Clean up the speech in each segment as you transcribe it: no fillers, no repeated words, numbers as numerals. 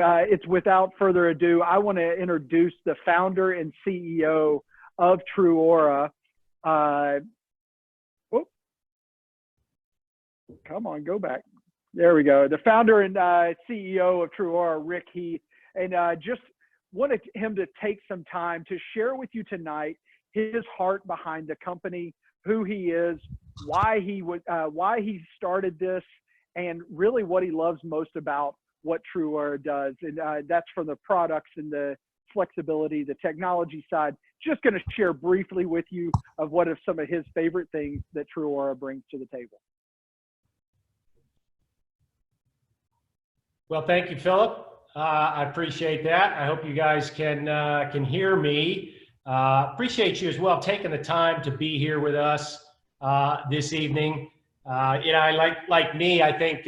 it's without further ado, I want to introduce the founder and CEO of TrūAura. Come on, go back. There we go. The founder and CEO of TrūAura, Heath, and just wanted him to take some time to share with you tonight his heart behind the company, who he is, why he started this, and really what he loves most about what TrūAura does. And that's from the products and the flexibility, the technology side. Just going to share briefly with you of what are some of his favorite things that TrūAura brings to the table. Well, thank you, Philip. I appreciate that. I hope you guys can hear me. Appreciate you as well taking the time to be here with us this evening. You know, like me, I think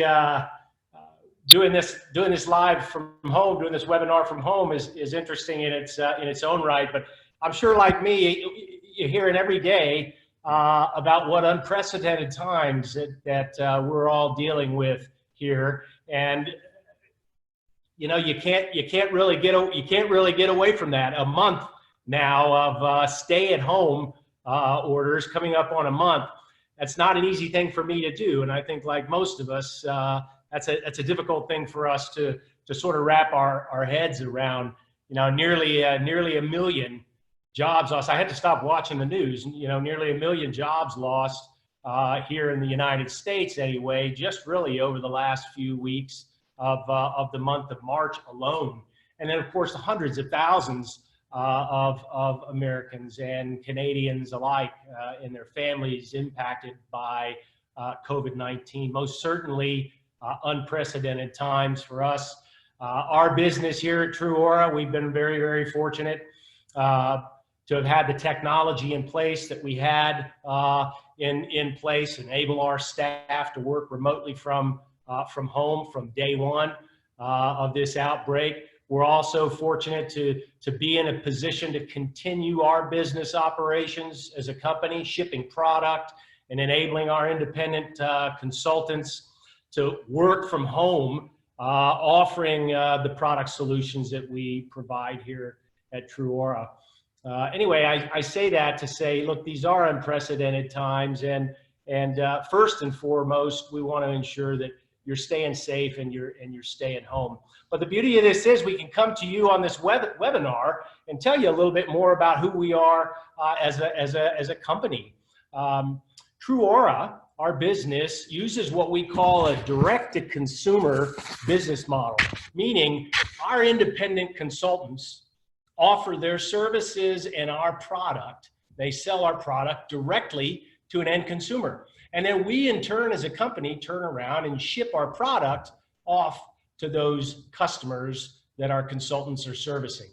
doing this live from home, doing this webinar from home is interesting in its own right. But I'm sure, like me, you hear it every day about what unprecedented times that we're all dealing with here, and you know, you can't really get away from that. A month now of stay-at-home orders, coming up on a month. That's not an easy thing for me to do, and I think, like most of us, that's a difficult thing for us to sort of wrap our heads around. You know, nearly a million jobs lost. I had to stop watching the news. You know, nearly a million jobs lost here in the United States, anyway, just really over the last few weeks of the month of March alone. And then, of course, the hundreds of thousands of Americans and Canadians alike and their families impacted by COVID-19. Most certainly unprecedented times for us. Our business here at TrūAura, we've been very, very fortunate to have had the technology in place that we had in place, enable our staff to work remotely from home from day one of this outbreak. We're also fortunate to be in a position to continue our business operations as a company, shipping product and enabling our independent consultants to work from home, offering the product solutions that we provide here at TrūAura. Anyway, I say that to say, look, these are unprecedented times, and first and foremost, we want to ensure that you're staying safe and you're staying home. But the beauty of this is we can come to you on this webinar and tell you a little bit more about who we are as a company. TrūAura, our business, uses what we call a direct-to-consumer business model, meaning our independent consultants offer their services and our product. They sell our product directly to an end consumer. And then we, in turn, as a company, turn around and ship our product off to those customers that our consultants are servicing.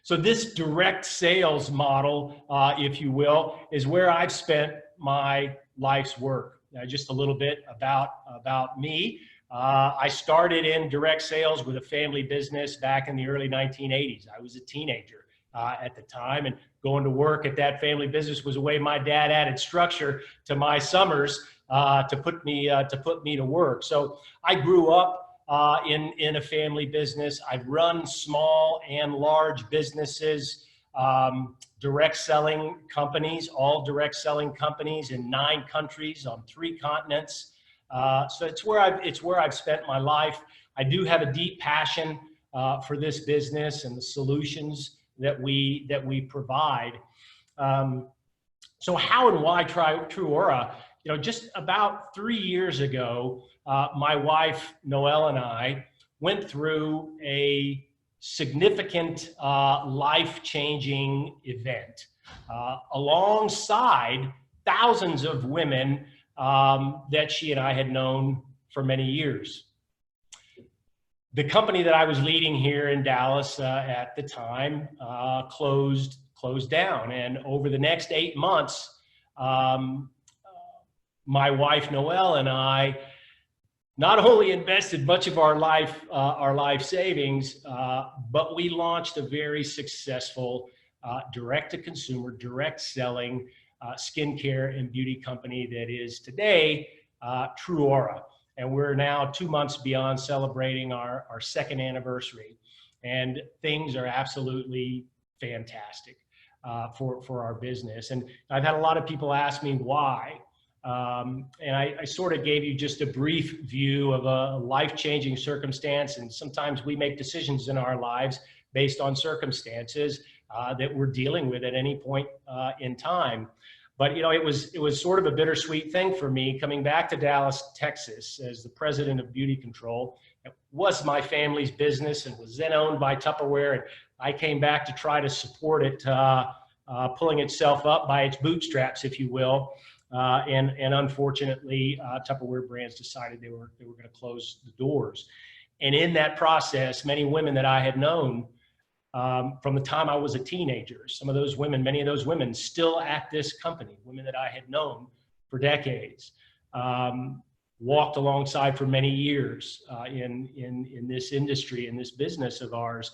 So this direct sales model, if you will, is where I've spent my life's work. Now, just a little bit about me. I started in direct sales with a family business back in the early 1980s. I was a teenager at the time, and going to work at that family business was a way my dad added structure to my summers to put me to work. So I grew up in a family business. I've run small and large businesses, direct selling companies, all direct selling companies in 9 countries on 3 continents. So it's where I've spent my life. I do have a deep passion for this business and the solutions that we provide. So how and why TrūAura? You know, just about 3 years ago, my wife Noelle and I went through a significant life-changing event alongside thousands of women that she and I had known for many years. The company that I was leading here in Dallas at the time closed down, and over the next 8 months, my wife Noelle and I not only invested much of our life savings, but we launched a very successful direct-to-consumer, direct-selling skincare and beauty company that is today TrūAura. And we're now 2 months beyond celebrating our second anniversary. And things are absolutely fantastic for our business. And I've had a lot of people ask me why. And I sort of gave you just a brief view of a life-changing circumstance. And sometimes we make decisions in our lives based on circumstances that we're dealing with at any point in time. But, you know, it was sort of a bittersweet thing for me coming back to Dallas, Texas as the president of Beauty Control. It was my family's business and was then owned by Tupperware. And I came back to try to support it, pulling itself up by its bootstraps, if you will. And unfortunately, Tupperware Brands decided they were going to close the doors. And in that process, many women that I had known from the time I was a teenager, some of those women, many of those women still at this company, women that I had known for decades, walked alongside for many years in this industry, in this business of ours.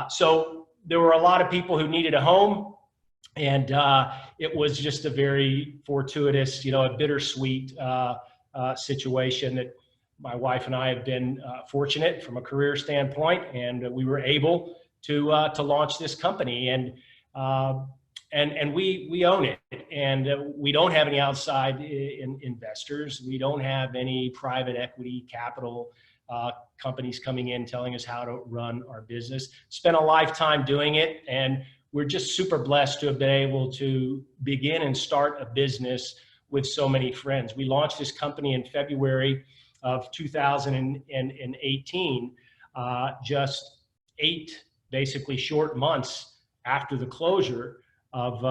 So there were a lot of people who needed a home. And it was just a very fortuitous, you know, a bittersweet situation that my wife and I have been fortunate from a career standpoint, and we were able to launch this company, and we own it, and we don't have any outside investors. We don't have any private equity capital companies coming in telling us how to run our business. Spent a lifetime doing it, and we're just super blessed to have been able to begin and start a business with so many friends. We launched this company in February of 2018, just 8 basically short months after the closure of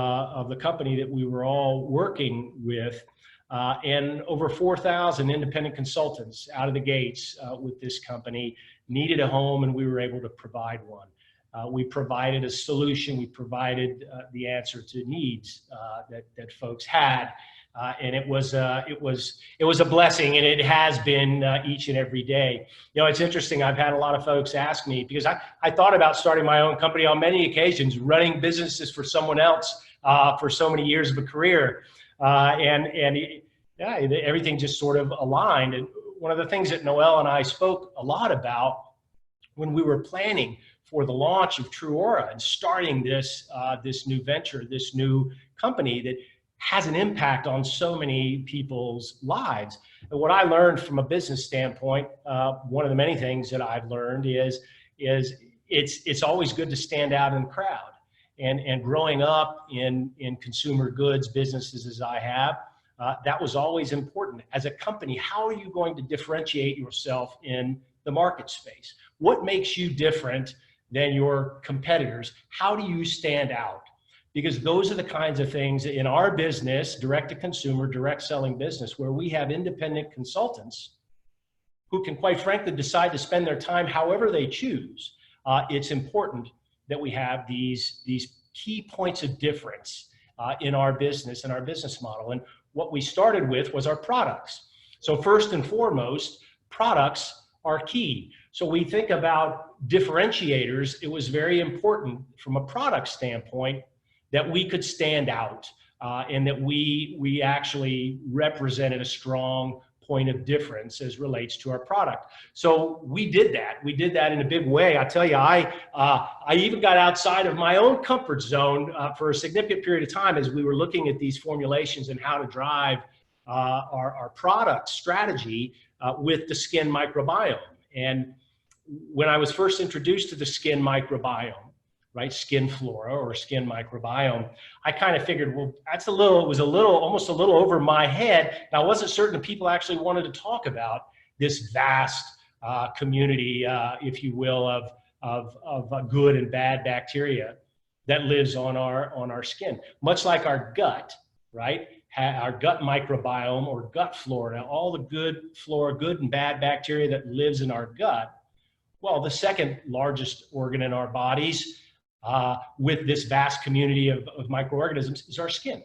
the company that we were all working with, and over 4,000 independent consultants out of the gates with this company needed a home, and we were able to provide one. We provided a solution. We provided the answer to needs that folks had, and it was a blessing, and it has been each and every day. You know, it's interesting. I've had a lot of folks ask me, because I thought about starting my own company on many occasions, running businesses for someone else for so many years of a career, and yeah, everything just sort of aligned. And one of the things that Noelle and I spoke a lot about when we were planning for the launch of TrūAura and starting this new venture, this new company that has an impact on so many people's lives. And what I learned from a business standpoint, one of the many things that I've learned is it's always good to stand out in the crowd. And growing up in consumer goods businesses as I have, that was always important. As a company, how are you going to differentiate yourself in the market space? What makes you different than your competitors? How do you stand out? Because those are the kinds of things in our business, direct to consumer, direct selling business, where we have independent consultants who can quite frankly decide to spend their time however they choose. It's important that we have these key points of difference in our business and our business model. And what we started with was our products. So first and foremost, products are key. So we think about differentiators. It was very important from a product standpoint that we could stand out and that we actually represented a strong point of difference as relates to our product. So we did that. We did that in a big way. I tell you, I even got outside of my own comfort zone for a significant period of time as we were looking at these formulations and how to drive our product strategy with the skin microbiome. And when I was first introduced to the skin microbiome, right, skin flora or skin microbiome, I kind of figured, well, it was almost a little over my head. And I wasn't certain people actually wanted to talk about this vast community, if you will, of good and bad bacteria that lives on our skin, much like our gut, right? Our gut microbiome or gut flora, all the good flora, good and bad bacteria that lives in our gut. Well, the second largest organ in our bodies with this vast community of microorganisms is our skin.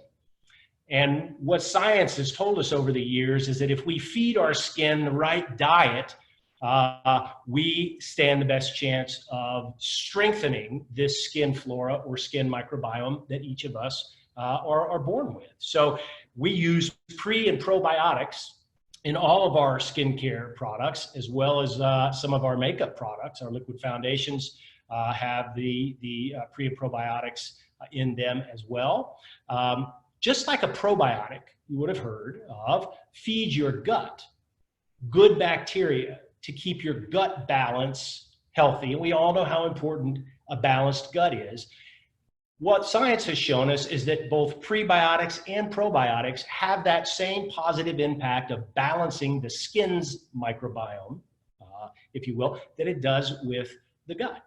And what science has told us over the years is that if we feed our skin the right diet, we stand the best chance of strengthening this skin flora or skin microbiome that each of us are born with. So we use pre and probiotics in all of our skincare products, as well as some of our makeup products. Our liquid foundations have the pre and probiotics in them as well. Just like a probiotic, you would have heard of, feeds your gut good bacteria to keep your gut balance healthy. And we all know how important a balanced gut is. What science has shown us is that both prebiotics and probiotics have that same positive impact of balancing the skin's microbiome, if you will, that it does with the gut.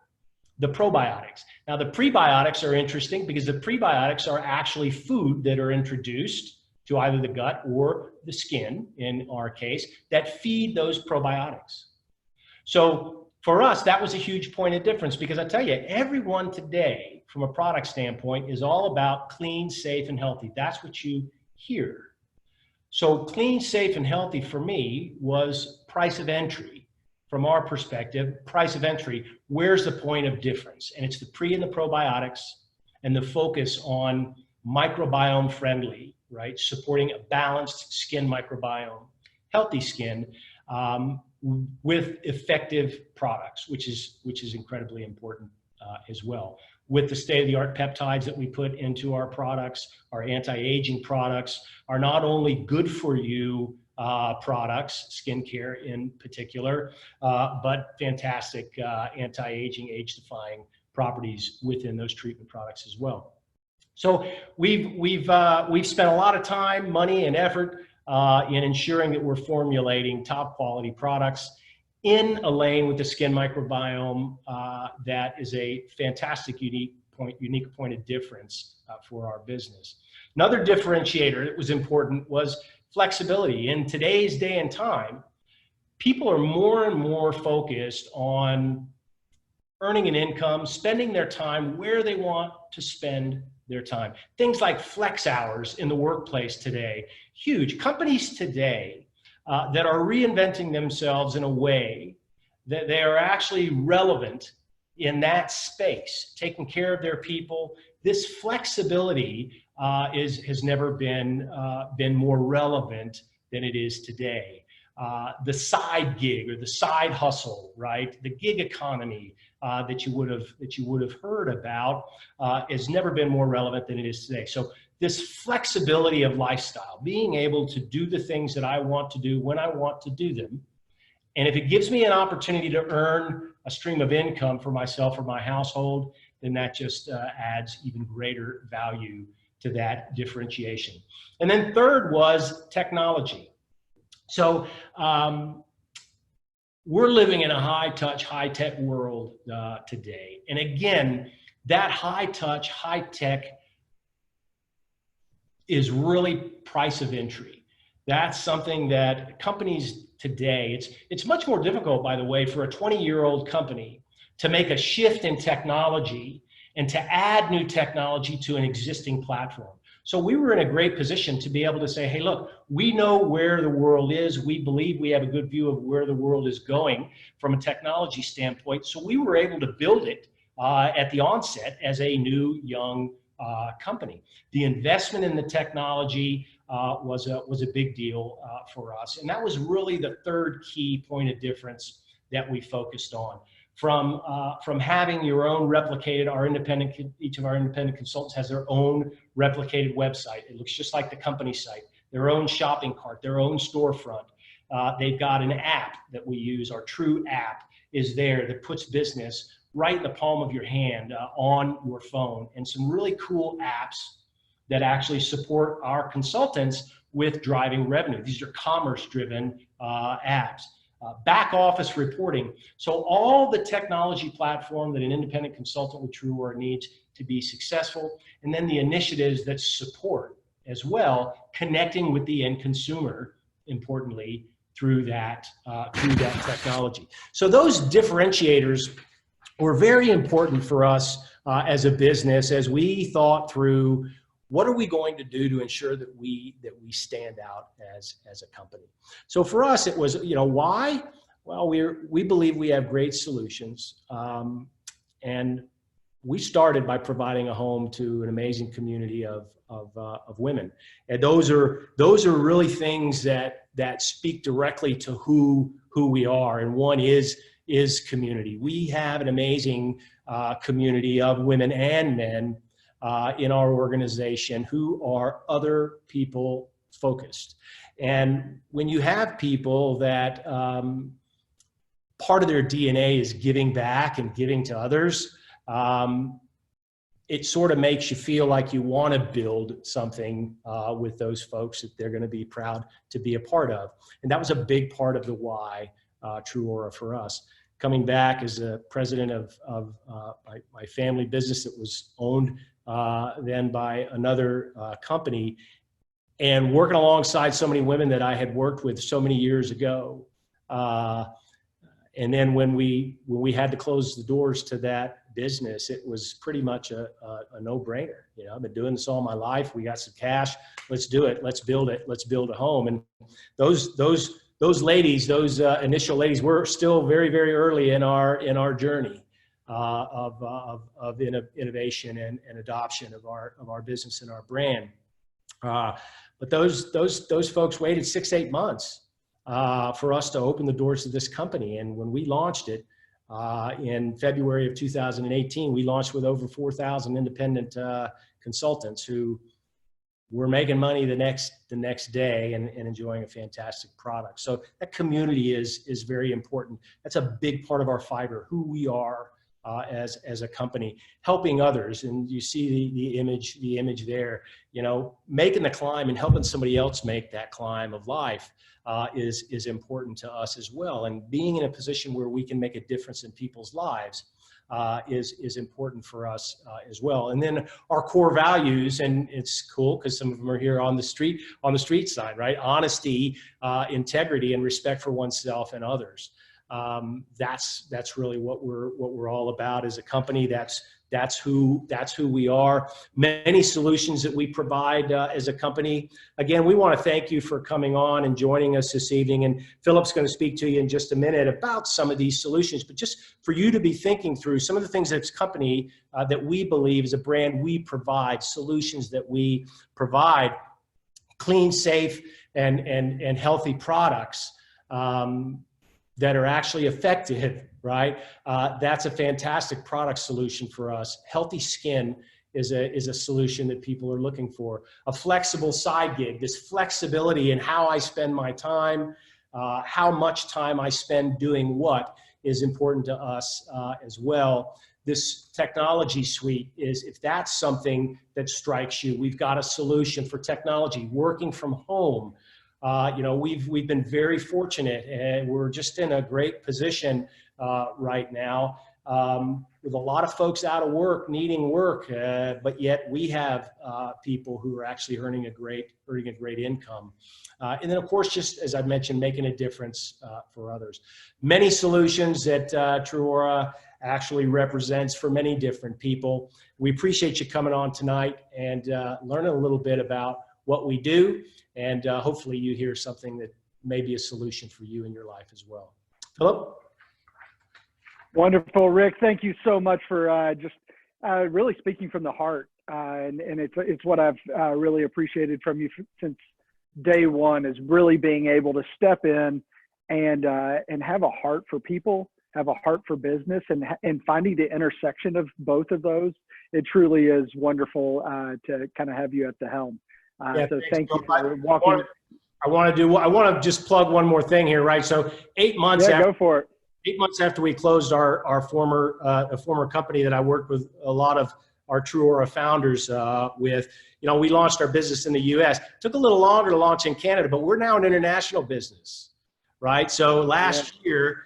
The probiotics. Now, the prebiotics are interesting because the prebiotics are actually food that are introduced to either the gut or the skin, in our case, that feed those probiotics. So for us, that was a huge point of difference, because I tell you, everyone today, from a product standpoint, is all about clean, safe, and healthy. That's what you hear. So clean, safe, and healthy for me was price of entry. From our perspective, price of entry, where's the point of difference? And it's the pre and the probiotics and the focus on microbiome friendly, right? Supporting a balanced skin microbiome, healthy skin, with effective products, which is incredibly important as well. With the state-of-the-art peptides that we put into our products, our anti-aging products are not only good for you products, skincare in particular, but fantastic anti-aging, age-defying properties within those treatment products as well. So we've spent a lot of time, money, and effort in ensuring that we're formulating top quality products in a lane with the skin microbiome that is a fantastic unique point of difference for our business. Another differentiator that was important was flexibility. In today's day and time, people are more and more focused on earning an income, spending their time where they want to spend their time. Things like flex hours in the workplace today, huge. Companies today that are reinventing themselves in a way that they are actually relevant in that space, taking care of their people. This flexibility has never been more relevant than it is today. The side gig or the side hustle, right? The gig economy that you would have heard about has never been more relevant than it is today. So this flexibility of lifestyle, being able to do the things that I want to do when I want to do them, and if it gives me an opportunity to earn a stream of income for myself or my household, then that just adds even greater value to that differentiation. And then third was technology. So we're living in a high-touch, high-tech world today. And again, that high-touch, high-tech is really price of entry. That's something that companies today, it's much more difficult, by the way, for a 20-year-old company to make a shift in technology and to add new technology to an existing platform. So we were in a great position to be able to say, hey, look, we know where the world is. We believe we have a good view of where the world is going from a technology standpoint. So we were able to build it at the onset as a new, young company. The investment in the technology was a big deal for us. And that was really the third key point of difference that we focused on. From having your own replicated, each of our independent consultants has their own replicated website. It looks just like the company site, their own shopping cart, their own storefront. They've got an app that we use, our Trū app is there that puts business right in the palm of your hand on your phone, and some really cool apps that actually support our consultants with driving revenue. These are commerce-driven apps. Back office reporting. So all the technology platform that an independent consultant with TrūAura needs to be successful, and then the initiatives that support as well, connecting with the end consumer, importantly, through that technology. So those differentiators were very important for us as a business as we thought through what are we going to do to ensure that we stand out as a company. So for us, it was, why? Well, we believe we have great solutions, and we started by providing a home to an amazing community of women. And those are really things that speak directly to who we are. And one is community. We have an amazing community of women and men in our organization who are other people focused. And when you have people that part of their DNA is giving back and giving to others, it sort of makes you feel like you want to build something with those folks that they're going to be proud to be a part of. And that was a big part of the why TrūAura for us. Coming back as a president of my family business that was owned then by another company, and working alongside so many women that I had worked with so many years ago. And then when we had to close the doors to that business, it was pretty much a no-brainer. You know, I've been doing this all my life. We got some cash. Let's do it. Let's build it. Let's build a home. And those ladies, those initial ladies, were still very, very early in our journey of innovation and adoption of our business and our brand. But those folks waited 6-8 months for us to open the doors to this company. And when we launched it in February of 2018, we launched with over 4,000 independent consultants who were making money the next day and enjoying a fantastic product. So that community is very important. That's a big part of our fiber, who we are as a company, helping others. And you see the image there, you know, making the climb and helping somebody else make that climb of life is important to us as well. And being in a position where we can make a difference in people's lives is important for us as well. And then our core values, and it's cool because some of them are here on the street side, right? Honesty, integrity, and respect for oneself and others. That's really what we're all about as a company. That's who we are. Many solutions that we provide as a company. Again, we want to thank you for coming on and joining us this evening. And Philip's going to speak to you in just a minute about some of these solutions, but just for you to be thinking through some of the things as a company that we believe as a brand we provide, solutions that we provide, clean, safe, and healthy products that are actually effective, right? That's a fantastic product solution for us. Healthy skin is a solution that people are looking for. A flexible side gig, this flexibility in how I spend my time, how much time I spend doing what is important to us as well. This technology suite is, if that's something that strikes you, we've got a solution for technology, working from home. You know, we've been very fortunate, and we're just in a great position right now with a lot of folks out of work, needing work, but yet we have people who are actually earning a great income. And then, of course, just as I mentioned, making a difference for others. Many solutions that TrūAura actually represents for many different people. We appreciate you coming on tonight and learning a little bit about what we do, and hopefully you hear something that may be a solution for you in your life as well. Philip? Wonderful, Rick. Thank you so much for just really speaking from the heart. And it's what I've really appreciated from you since day one, is really being able to step in and have a heart for people, have a heart for business, and finding the intersection of both of those. It truly is wonderful to kind of have you at the helm. Yeah, so thank you for walking. I want to just plug one more thing here, right? So 8 months Yeah, after, go for it. 8 months after we closed our former company that I worked with a lot of our TrūAura founders with, you know, we launched our business in the US. It took a little longer to launch in Canada, but we're now an international business, right? So last year,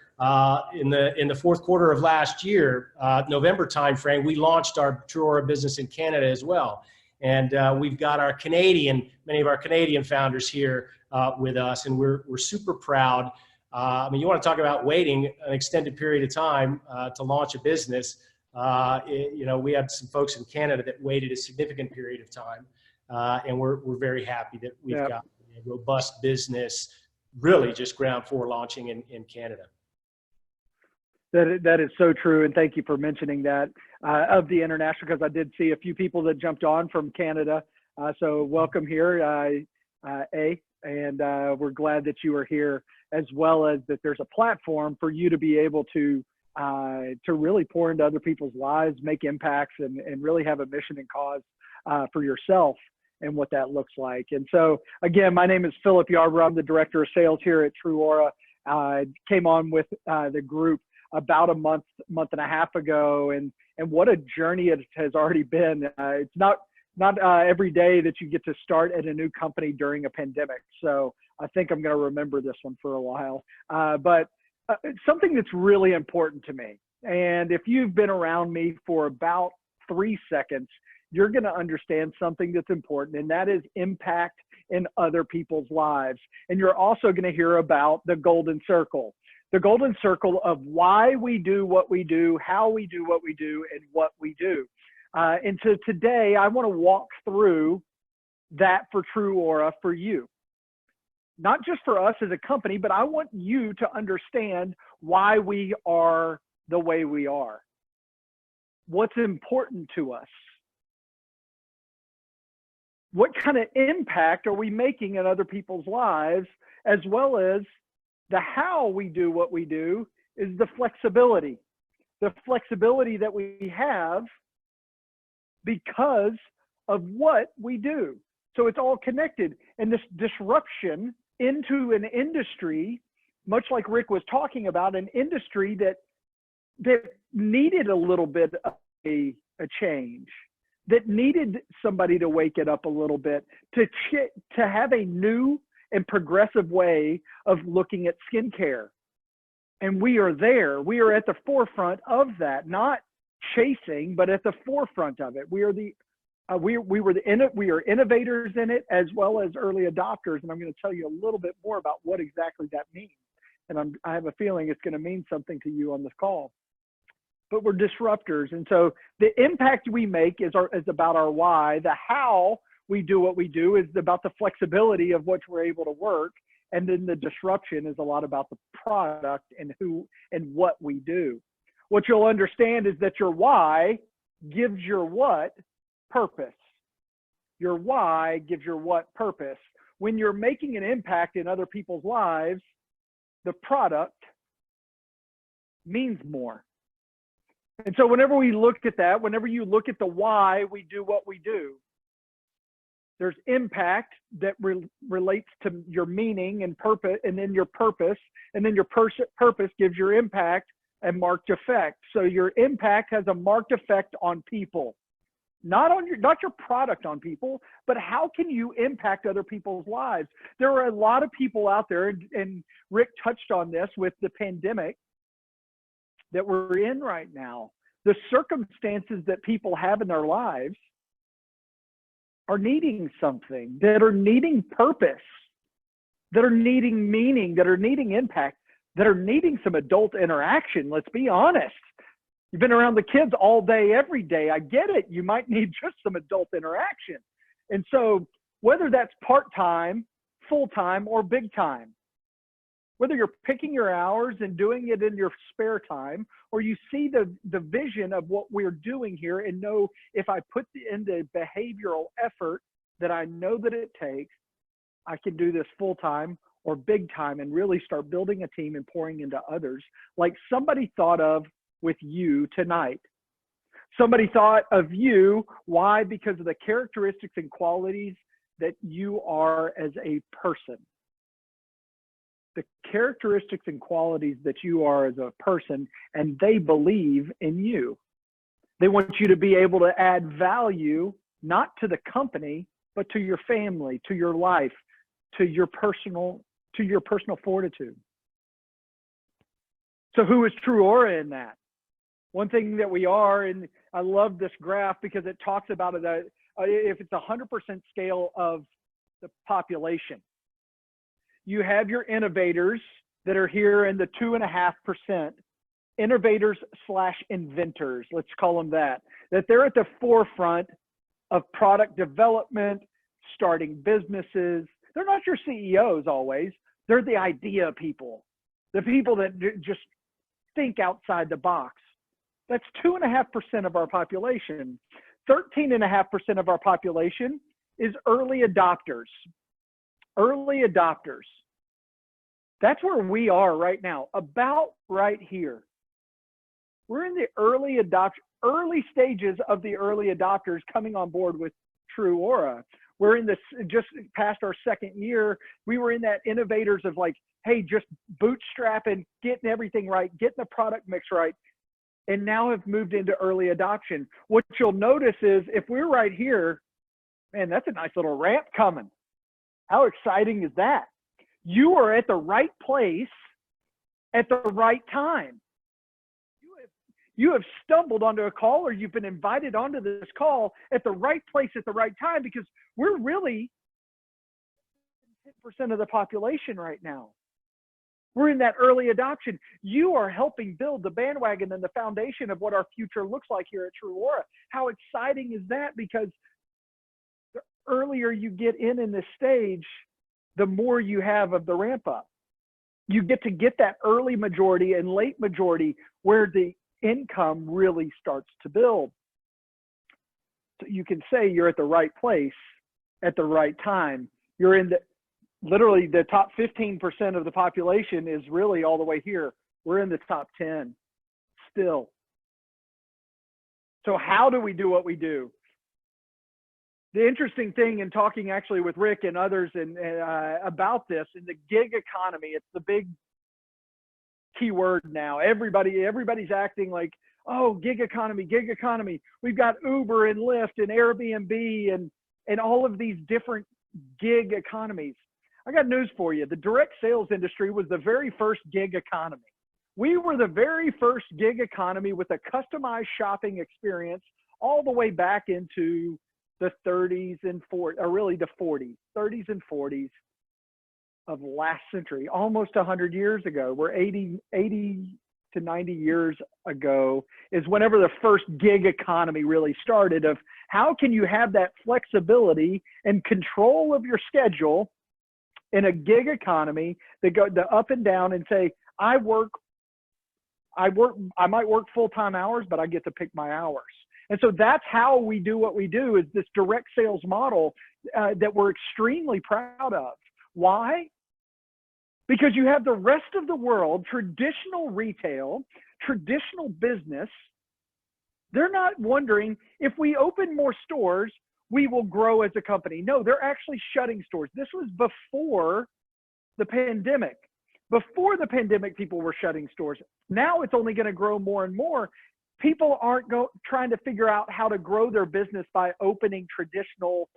in the fourth quarter of last year, November timeframe, we launched our TrūAura business in Canada as well. And we've got many of our Canadian founders here with us, and we're super proud. I mean, you want to talk about waiting an extended period of time to launch a business. You know, we had some folks in Canada that waited a significant period of time, and we're very happy that we've got a robust business, really just ground floor launching in Canada. That is so true, and thank you for mentioning that of the international, because I did see a few people that jumped on from Canada. So welcome here, and we're glad that you are here, as well as that there's a platform for you to be able to really pour into other people's lives, make impacts, and really have a mission and cause for yourself and what that looks like. And so again, my name is Phillip Yarbrough. I'm the Director of Sales here at TrūAura. Came on with the group about a month and a half ago, and what a journey it has already been. It's not every day that you get to start at a new company during a pandemic. So I think I'm going to remember this one for a while. But something that's really important to me, and if you've been around me for about 3 seconds, you're going to understand something that's important, and that is impact in other people's lives. And you're also going to hear about the golden circle of why we do what we do, how we do what we do, and what we do. And so today I want to walk through that for TrūAura for you. Not just for us as a company, but I want you to understand why we are the way we are. What's important to us? What kind of impact are we making in other people's lives, as well as the how we do what we do is the flexibility that we have because of what we do. So it's all connected. And this disruption into an industry, much like Rick was talking about, an industry that needed a little bit of a change, that needed somebody to wake it up a little bit, to have a new and progressive way of looking at skincare. And we are there. We are at the forefront of that, not chasing, but at the forefront of it. We are we are innovators in it, as well as early adopters. And I'm going to tell you a little bit more about what exactly that means. And I have a feeling it's going to mean something to you on this call. But we're disruptors. And so the impact we make is about our why. The how we do what we do is about the flexibility of which we're able to work. And then the disruption is a lot about the product and who and what we do. What you'll understand is that your why gives your what purpose. Your why gives your what purpose. When you're making an impact in other people's lives, the product means more. And so whenever we look at that, whenever you look at the why we do what we do, there's impact that relates to your meaning and purpose, and then your purpose, and then your purpose gives your impact a marked effect. So your impact has a marked effect on people, not your product on people, but how can you impact other people's lives? There are a lot of people out there, and Rick touched on this with the pandemic that we're in right now. The circumstances that people have in their lives are needing something, that are needing purpose, that are needing meaning, that are needing impact, that are needing some adult interaction. Let's be honest. You've been around the kids all day, every day. I get it. You might need just some adult interaction. And so whether that's part-time, full-time, or big time, whether you're picking your hours and doing it in your spare time, or you see the vision of what we're doing here and know if I put in the behavioral effort that I know that it takes, I can do this full-time or big time and really start building a team and pouring into others, like somebody thought of with you tonight. Somebody thought of you. Why? Because of the characteristics and qualities that you are as a person. The characteristics and qualities that you are as a person, and they believe in you. They want you to be able to add value, not to the company, but to your family, to your life, to your personal fortitude. So who is TrūAura in that? One thing that we are, and I love this graph because it talks about it, if it's 100% scale of the population. You have your innovators that are here in the 2.5%, innovators / inventors, let's call them that they're at the forefront of product development, starting businesses. They're not your CEOs always. They're the idea people, the people that just think outside the box. That's 2.5% of our population. 13.5% of our population is early adopters. Early adopters. That's where we are right now, about right here. We're in the early stages of the early adopters coming on board with TrūAura. We're in this, just past our second year, we were in that innovators of like, hey, just bootstrapping, getting everything right, getting the product mix right, and now have moved into early adoption. What you'll notice is if we're right here, man, that's a nice little ramp coming. How exciting is that? You are at the right place at the right time. You have stumbled onto a call, or you've been invited onto this call at the right place at the right time, because we're really 10% of the population right now. We're in that early adoption. You are helping build the bandwagon and the foundation of what our future looks like here at TrūAura. How exciting is that? Because the earlier you get in this stage, the more you have of the ramp up. You get that early majority and late majority where the income really starts to build. So you can say you're at the right place at the right time. You're in literally the top 15% of the population is really all the way here. We're in the top 10 still. So how do we do what we do? The interesting thing in talking actually with Rick and others about this, in the gig economy, it's the big keyword now. Everybody's acting like, oh, gig economy, gig economy. We've got Uber and Lyft and Airbnb and all of these different gig economies. I got news for you. The direct sales industry was the very first gig economy. We were the very first gig economy with a customized shopping experience all the way back into the 30s and 40s, or really the 40s, 30s and 40s of last century, almost 100 years ago. We're 80 to 90 years ago is whenever the first gig economy really started, of how can you have that flexibility and control of your schedule in a gig economy that go the up and down and say, I might work full-time hours, but I get to pick my hours. And so that's how we do what we do, is this direct sales model that we're extremely proud of. Why? Because you have the rest of the world, traditional retail, traditional business, they're not wondering if we open more stores, we will grow as a company. No, they're actually shutting stores. This was before the pandemic. Before the pandemic, people were shutting stores. Now it's only going to grow more and more. People aren't trying to figure out how to grow their business by opening traditional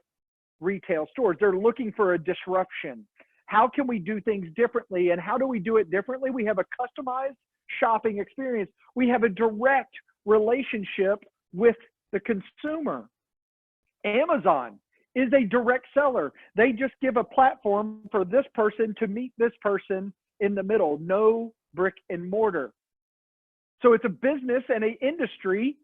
retail stores. They're looking for a disruption. How can we do things differently? And how do we do it differently? We have a customized shopping experience. We have a direct relationship with the consumer. Amazon is a direct seller. They just give a platform for this person to meet this person in the middle. No brick and mortar. So it's a business and an industry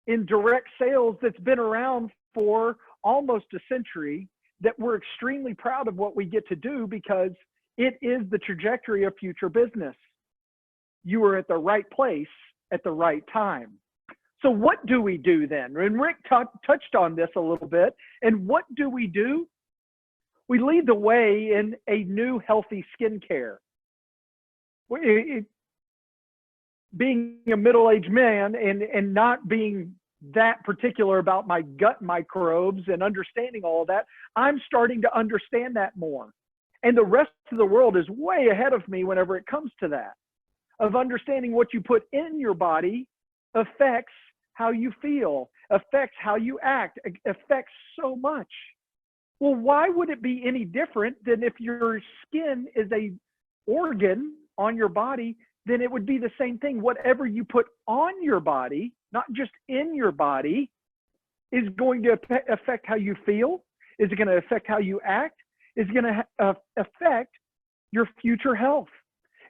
in direct sales that's been around for almost a century, that we're extremely proud of what we get to do, because it is the trajectory of future business. You are at the right place at the right time. So what do we do then? And Rick touched on this a little bit. And what do? We lead the way in a new healthy skincare. Being a middle-aged man and not being that particular about my gut microbes and understanding all of that, I'm starting to understand that more. And the rest of the world is way ahead of me whenever it comes to that, of understanding what you put in your body affects how you feel, affects how you act, affects so much. Well, why would it be any different than if your skin is a organ on your body? Then it would be the same thing. Whatever you put on your body, not just in your body, is going to affect how you feel. Is it going to affect how you act? Is it going to affect your future health?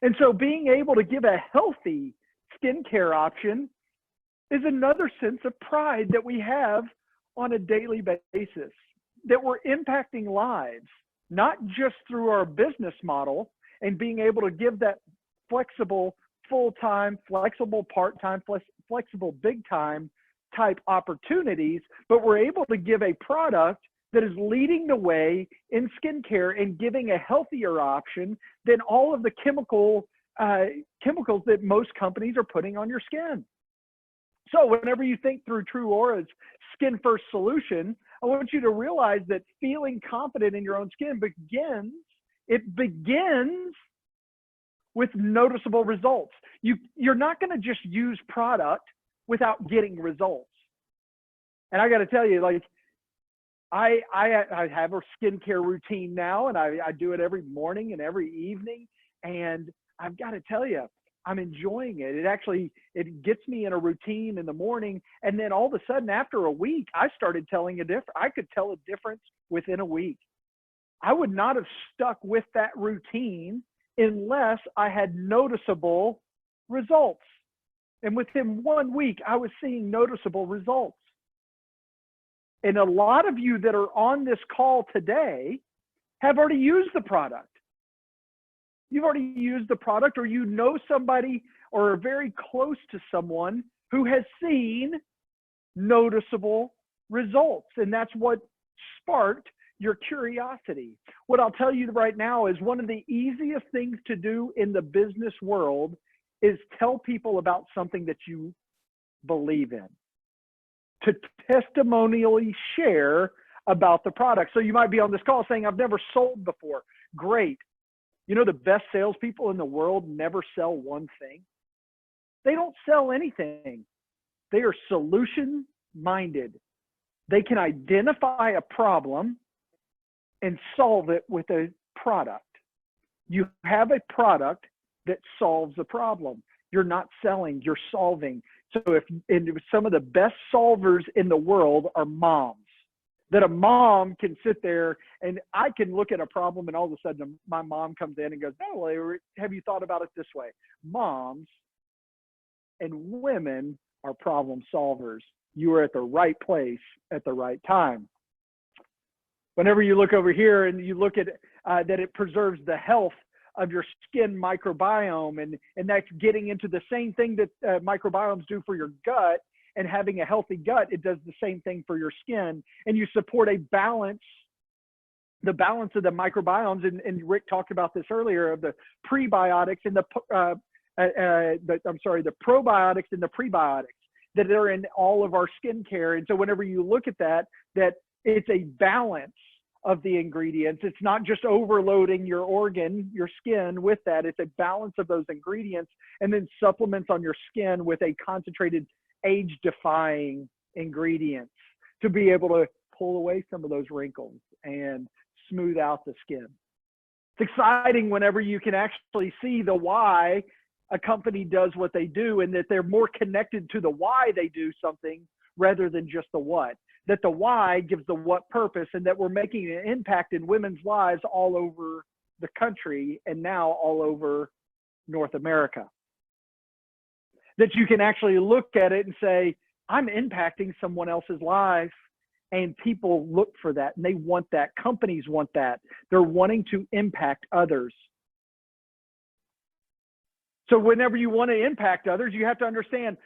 And so being able to give a healthy skincare option is another sense of pride that we have on a daily basis, that we're impacting lives, not just through our business model and being able to give that flexible full-time, flexible part-time, flexible big-time type opportunities, but we're able to give a product that is leading the way in skincare and giving a healthier option than all of the chemicals that most companies are putting on your skin. So whenever you think through TrūAura's Skin First solution, I want you to realize that feeling confident in your own skin begins with noticeable results. You're not going to just use product without getting results. And I got to tell you, like, I have a skincare routine now, and I do it every morning and every evening. And I've got to tell you, I'm enjoying it. It gets me in a routine in the morning. And then all of a sudden, after a week, I started telling I could tell a difference within a week. I would not have stuck with that routine unless I had noticeable results. And within 1 week, I was seeing noticeable results. And a lot of you that are on this call today have already used the product. You've already used the product, or you know somebody or are very close to someone who has seen noticeable results. And that's what sparked your curiosity. What I'll tell you right now is one of the easiest things to do in the business world is tell people about something that you believe in, to testimonially share about the product. So you might be on this call saying, I've never sold before. Great. You know, the best salespeople in the world never sell one thing. They don't sell anything. They are solution minded. They can identify a problem and solve it with a product. You have a product that solves a problem. You're not selling, you're solving. So some of the best solvers in the world are moms. That a mom can sit there and I can look at a problem and all of a sudden my mom comes in and goes, oh, have you thought about it this way? Moms and women are problem solvers. You are at the right place at the right time. Whenever you look over here and you look at that it preserves the health of your skin microbiome, and that's getting into the same thing that microbiomes do for your gut, and having a healthy gut, it does the same thing for your skin. And you support a balance, the balance of the microbiomes, and Rick talked about this earlier, of the prebiotics and the probiotics and the prebiotics that are in all of our skincare. And so whenever you look at that it's a balance of the ingredients. It's not just overloading your organ, your skin with that. It's a balance of those ingredients, and then supplements on your skin with a concentrated age-defying ingredients to be able to pull away some of those wrinkles and smooth out the skin. It's exciting whenever you can actually see the why a company does what they do, and that they're more connected to the why they do something rather than just the what. That the why gives the what purpose, and that we're making an impact in women's lives all over the country and now all over North America. That you can actually look at it and say, I'm impacting someone else's life, and people look for that and they want that. Companies want that. They're wanting to impact others. So whenever you want to impact others, you have to understand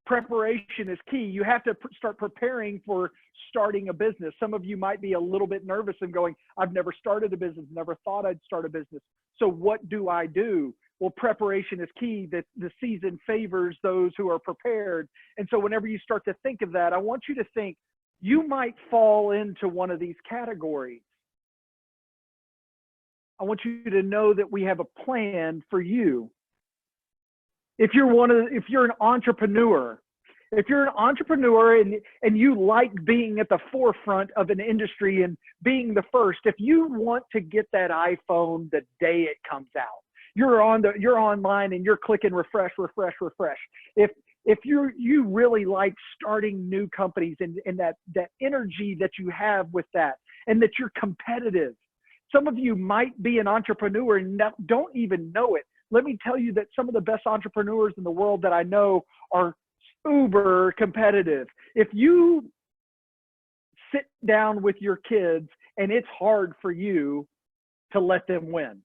preparation is key. You have to start preparing for starting a business. Some of you might be a little bit nervous and going, I've never started a business, never thought I'd start a business. So what do I do? Well, preparation is key. That the season favors those who are prepared. And so whenever you start to think of that, I want you to think you might fall into one of these categories. I want you to know that we have a plan for you. If you're an entrepreneur, and you like being at the forefront of an industry and being the first, if you want to get that iPhone the day it comes out, you're online and you're clicking refresh. If you really like starting new companies and that energy that you have with that, and that you're competitive. Some of you might be an entrepreneur and don't even know it. Let me tell you that some of the best entrepreneurs in the world that I know are uber competitive. If you sit down with your kids and it's hard for you to let them win,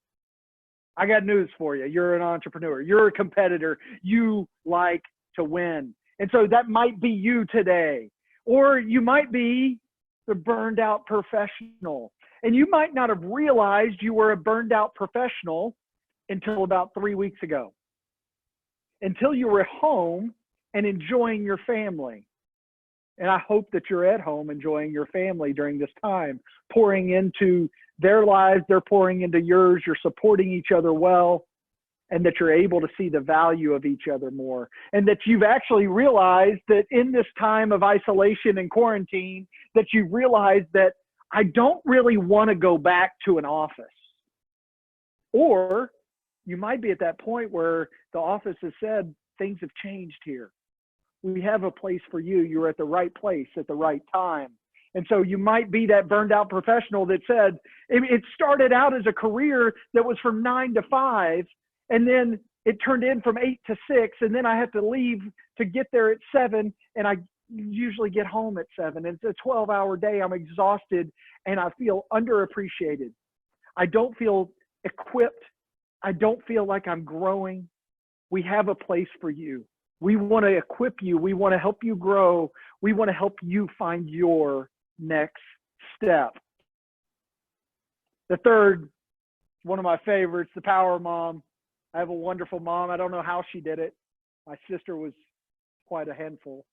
I got news for you. You're an entrepreneur. You're a competitor. You like to win. And so that might be you today. Or you might be the burned out professional. And you might not have realized you were a burned out professional until about 3 weeks ago. Until you were home and enjoying your family. And I hope that you're at home enjoying your family during this time, pouring into their lives, they're pouring into yours, you're supporting each other well, and that you're able to see the value of each other more. And that you've actually realized that in this time of isolation and quarantine, that you've realized that I don't really want to go back to an office. Or you might be at that point where the office has said, things have changed here. We have a place for you. You're at the right place at the right time. And so you might be that burned out professional that said, it started out as a career that was from 9 to 5, and then it turned in from 8 to 6, and then I have to leave to get there at 7, and I usually get home at 7. And it's a 12-hour day. I'm exhausted, and I feel underappreciated. I don't feel equipped. I don't feel like I'm growing. We have a place for you. We want to equip you. We want to help you grow. We want to help you find your next step. The third, one of my favorites, the power mom. I have a wonderful mom. I don't know how she did it. My sister was quite a handful.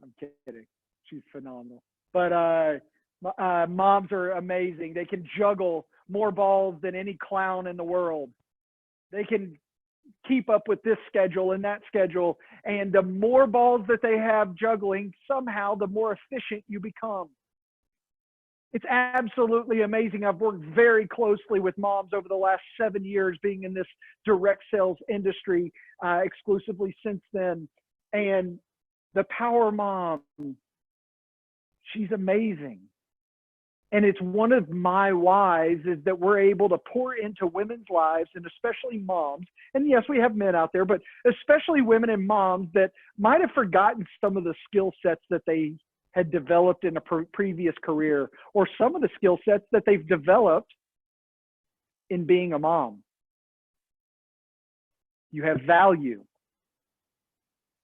I'm kidding. She's phenomenal. But moms are amazing. They can juggle more balls than any clown in the world. They can keep up with this schedule and that schedule. And the more balls that they have juggling, somehow the more efficient you become. It's absolutely amazing. I've worked very closely with moms over the last 7 years, being in this direct sales industry exclusively since then. And the power mom, she's amazing. And it's one of my whys is that we're able to pour into women's lives, and especially moms. And yes, we have men out there, but especially women and moms that might have forgotten some of the skill sets that they had developed in a previous career, or some of the skill sets that they've developed in being a mom. You have value.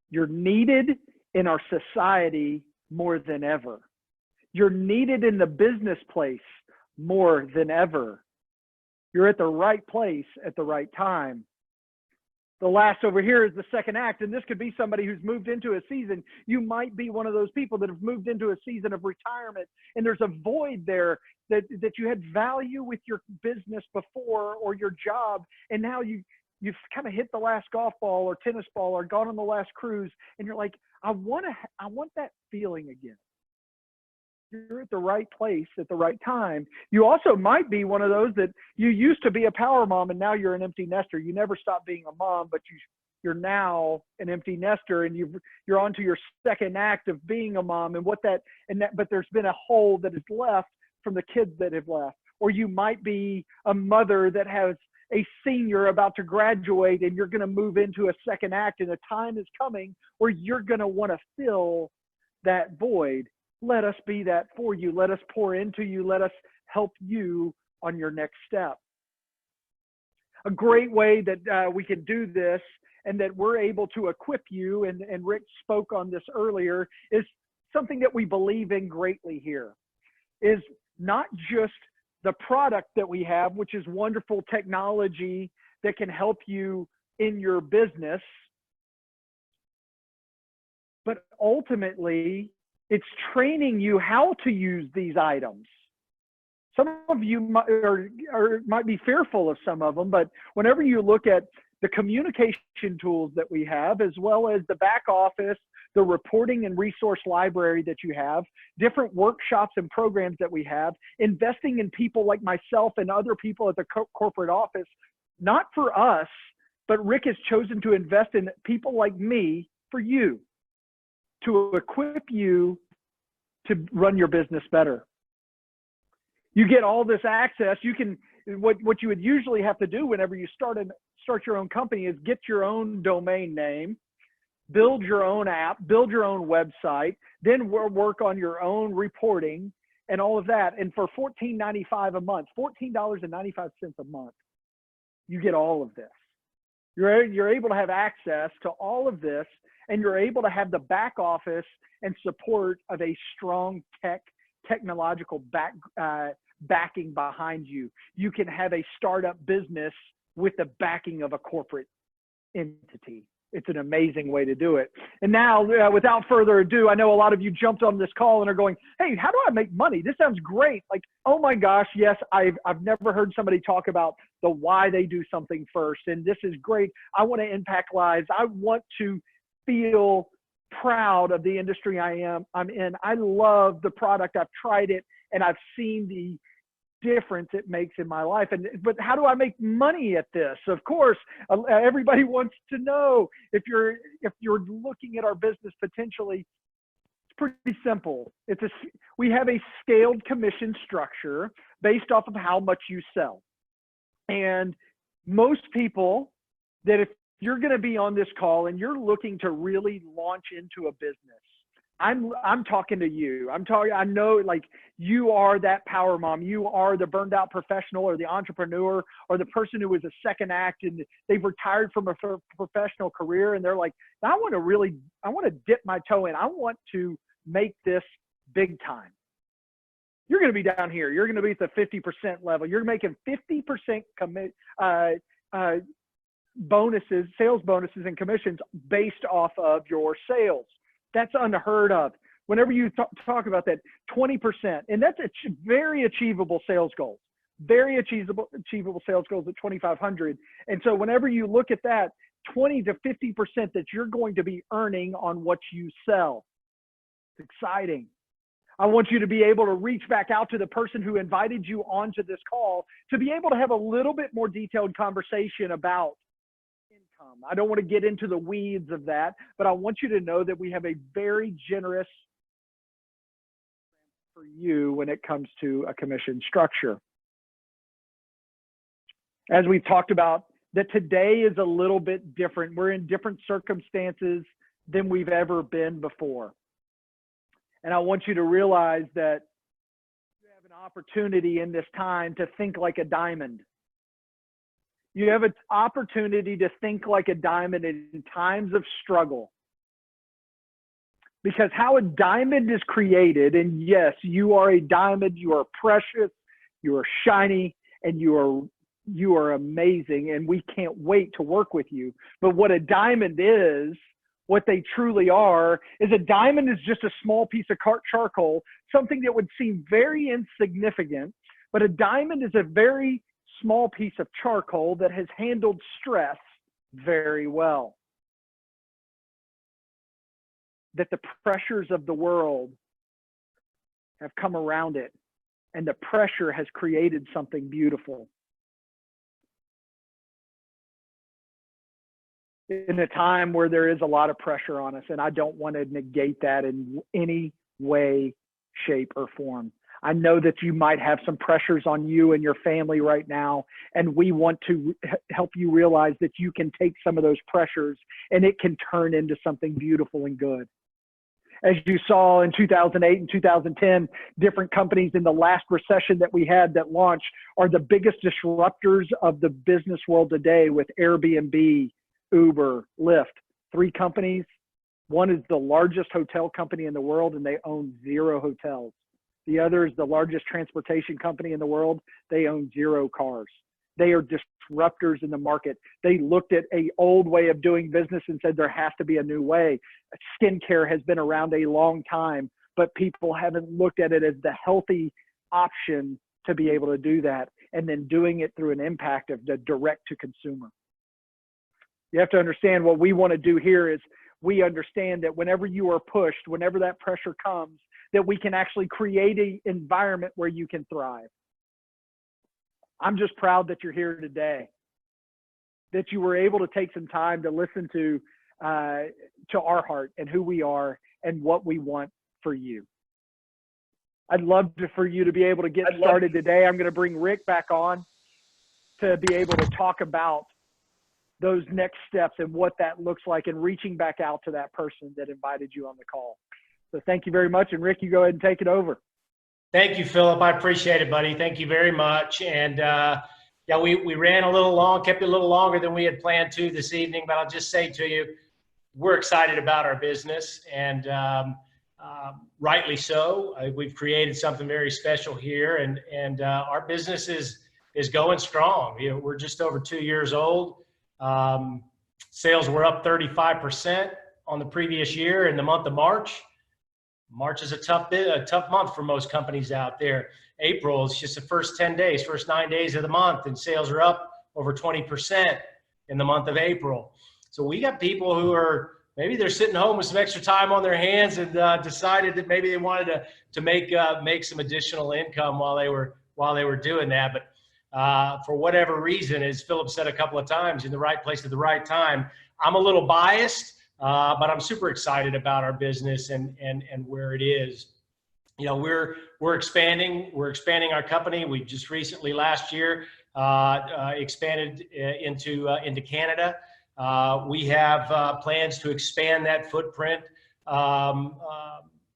You're needed in our society more than ever. You're needed in the business place more than ever. You're at the right place at the right time. The last over here is the second act, and this could be somebody who's moved into a season. You might be one of those people that have moved into a season of retirement, and there's a void there that you had value with your business before or your job, and now you've kind of hit the last golf ball or tennis ball or gone on the last cruise, and you're like, I want that feeling again. You're at the right place at the right time. You also might be one of those that you used to be a power mom and now you're an empty nester. You never stopped being a mom, but you're now an empty nester, and you're onto your second act of being a mom but there's been a hole that is left from the kids that have left. Or you might be a mother that has a senior about to graduate, and you're going to move into a second act, and a time is coming where you're going to want to fill that void. Let us be that for you. Let us pour into you. Let us help you on your next step. A great way that we can do this, and that we're able to equip you, and Rick spoke on this earlier, is something that we believe in greatly here, is not just the product that we have, which is wonderful technology that can help you in your business, but ultimately, it's training you how to use these items. Some of you might be fearful of some of them, but whenever you look at the communication tools that we have, as well as the back office, the reporting and resource library that you have, different workshops and programs that we have, investing in people like myself and other people at the corporate office, not for us, but Rick has chosen to invest in people like me for you, to equip you to run your business better. You get all this access. You can, what you would usually have to do whenever you start your own company is get your own domain name, build your own app, build your own website, then work on your own reporting and all of that. And for $14.95 a month, $14.95 a month, you get all of this. You're able to have access to all of this, and you're able to have the back office and support of a strong technological backing behind you. You can have a startup business with the backing of a corporate entity. It's an amazing way to do it. And now, without further ado, I know a lot of you jumped on this call and are going, hey, how do I make money? This sounds great. Like, oh my gosh, yes, I've never heard somebody talk about the why they do something first. And this is great. I want to impact lives. I want to feel proud of the industry I'm in. I love the product. I've tried it and I've seen the difference it makes in my life. But how do I make money at this? Of course, everybody wants to know. If you're looking at our business potentially, it's pretty simple. We have a scaled commission structure based off of how much you sell. And most people, that if you're going to be on this call and you're looking to really launch into a business, I'm talking to you. I know, like, you are that power mom. You are the burned out professional or the entrepreneur or the person who was a second act and they've retired from a professional career. And they're like, I want to dip my toe in. I want to make this big time. You're going to be down here. You're going to be at the 50% level. You're making 50% bonuses, sales bonuses and commissions based off of your sales. That's unheard of. Whenever you talk about that, 20%, and that's a very achievable sales goals, very achievable sales goals at 2,500. And so whenever you look at that, 20 to 50% that you're going to be earning on what you sell. It's exciting. I want you to be able to reach back out to the person who invited you onto this call to be able to have a little bit more detailed conversation about income. I don't want to get into the weeds of that, but I want you to know that we have a very generous for you when it comes to a commission structure. As we've talked about, that today is a little bit different. We're in different circumstances than we've ever been before. And I want you to realize that you have an opportunity in this time to think like a diamond. You have an opportunity to think like a diamond in times of struggle. Because how a diamond is created, and yes, you are a diamond, you are precious, you are shiny, and you are amazing, and we can't wait to work with you. But what a diamond is, what they truly are, is a diamond is just a small piece of charcoal, something that would seem very insignificant, but a diamond is a very small piece of charcoal that has handled stress very well. That the pressures of the world have come around it, and the pressure has created something beautiful. In a time where there is a lot of pressure on us, and I don't want to negate that in any way, shape, or form. I know that you might have some pressures on you and your family right now, and we want to help you realize that you can take some of those pressures and it can turn into something beautiful and good. As you saw in 2008 and 2010, different companies in the last recession that we had that launched are the biggest disruptors of the business world today, with Airbnb, Uber, Lyft, 3 companies. One is the largest hotel company in the world, and they own 0 hotels. The other is the largest transportation company in the world. They own 0 cars. They are disruptors in the market. They looked at an old way of doing business and said there has to be a new way. Skincare has been around a long time, but people haven't looked at it as the healthy option to be able to do that, and then doing it through an impact of the direct to consumer. You have to understand, what we want to do here is we understand that whenever you are pushed, whenever that pressure comes, that we can actually create an environment where you can thrive. I'm just proud that you're here today, that you were able to take some time to listen to our heart and who we are and what we want for you. I'd love for you to be able to get started today. I'm going to bring Rick back on to be able to talk about those next steps and what that looks like, and reaching back out to that person that invited you on the call. So thank you very much. And Rick, you go ahead and take it over. Thank you, Philip. I appreciate it, buddy. Thank you very much. And Yeah, we ran a little long, kept it a little longer than we had planned to this evening, but I'll just say to you, we're excited about our business, and rightly so. We've created something very special here, and our business is going strong. You know, we're just over 2 years old. Sales were up 35% on the previous year in the month of March. March is a tough month for most companies out there. April is just the first 10 days, first 9 days of the month, and sales are up over 20% in the month of April. So we got people who are, maybe they're sitting home with some extra time on their hands and decided that maybe they wanted to make some additional income while they were doing that. But for whatever reason, as Phillip said a couple of times, in the right place at the right time. I'm a little biased, but I'm super excited about our business and where it is. You know, we're expanding our company. We just recently last year expanded into Canada. We have plans to expand that footprint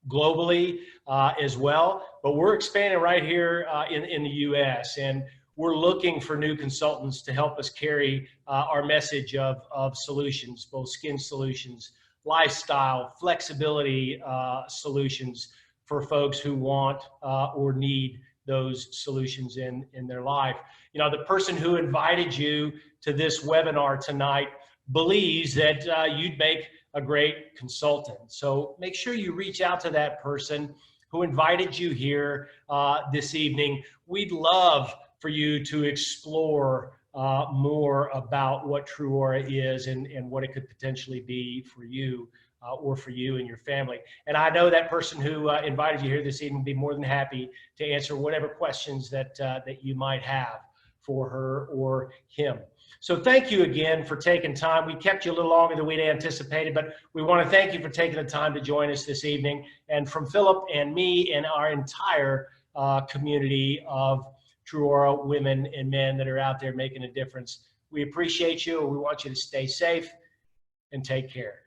globally as well, but we're expanding right here in the U.S. and we're looking for new consultants to help us carry our message of solutions, both skin solutions, lifestyle, flexibility solutions for folks who want or need those solutions in their life. You know, the person who invited you to this webinar tonight believes that you'd make a great consultant. So make sure you reach out to that person who invited you here this evening. We'd love for you to explore more about what TrūAura is and what it could potentially be for you or for you and your family. And I know that person who invited you here this evening will be more than happy to answer whatever questions that you might have for her or him. So thank you again for taking time. We kept you a little longer than we'd anticipated, but we want to thank you for taking the time to join us this evening. And from Phillip and me and our entire community of TrūAura women and men that are out there making a difference, we appreciate you and we want you to stay safe and take care.